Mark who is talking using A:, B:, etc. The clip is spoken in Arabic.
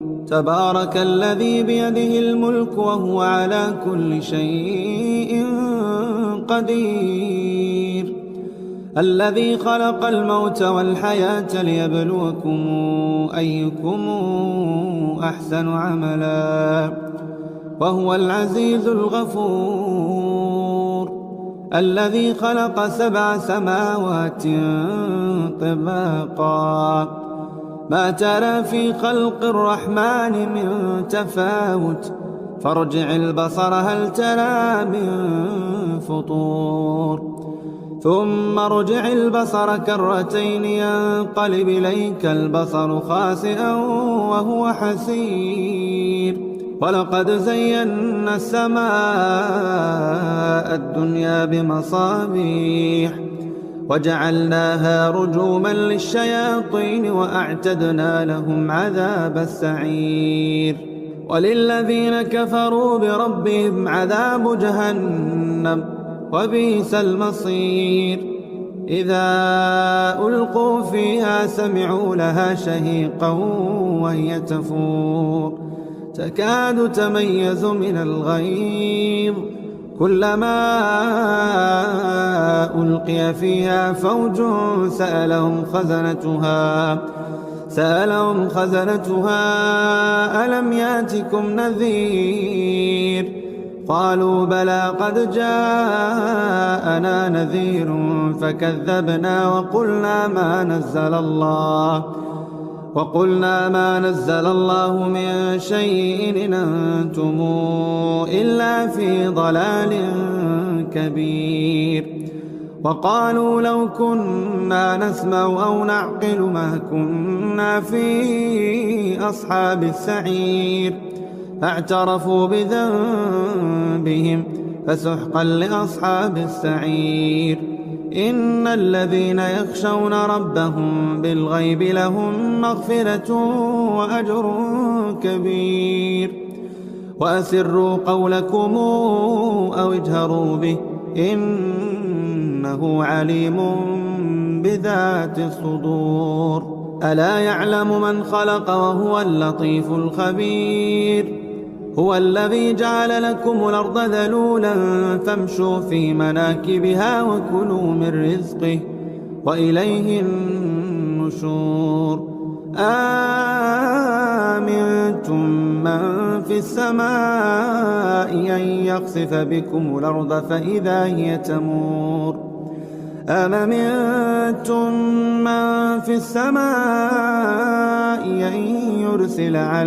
A: تبارك الذي بيده الملك وهو على كل شيء قدير. الذي خلق الموت والحياة ليبلوكم أيكم أحسن عملا وهو العزيز الغفور. الذي خلق 7 سماوات طباقا ما ترى في خلق الرحمن من تفاوت فارجع البصر هل ترى من فطور ثم ارجع البصر كرتين ينقلب إليك البصر خاسئا وهو حسير. ولقد زينا السماء الدنيا بمصابيح وجعلناها رجوما للشياطين وأعتدنا لهم عذاب السعير. وللذين كفروا بربهم عذاب جهنم وبئس المصير. إذا ألقوا فيها سمعوا لها شهيقا وهي تفور تكاد تميز من الغيظ كلما ألقي فيها فوج سألهم خزنتها ألم ياتكم نذير قالوا بلى قد جاءنا نذير فكذبنا وقلنا ما نزل الله من شيء إن أنتم إلا في ضلال كبير. وقالوا لو كنا نسمع أو نعقل ما كنا في أصحاب السعير فاعترفوا بذنبهم فسحقا لأصحاب السعير. إن الذين يخشون ربهم بالغيب لهم مغفرة وأجر كبير. وأسروا قولكم أو اجهروا به إنه عليم بذات الصدور. ألا يعلم من خلق وهو اللطيف الخبير. هو الذي جعل لكم الأرض ذلولا فامشوا في مناكبها وكلوا من رزقه وإليه النشور. آمنتم من في السماء أن يخسف بكم الأرض فإذا هي تمور أم أمنتم من في السماء أن يرسل عليكم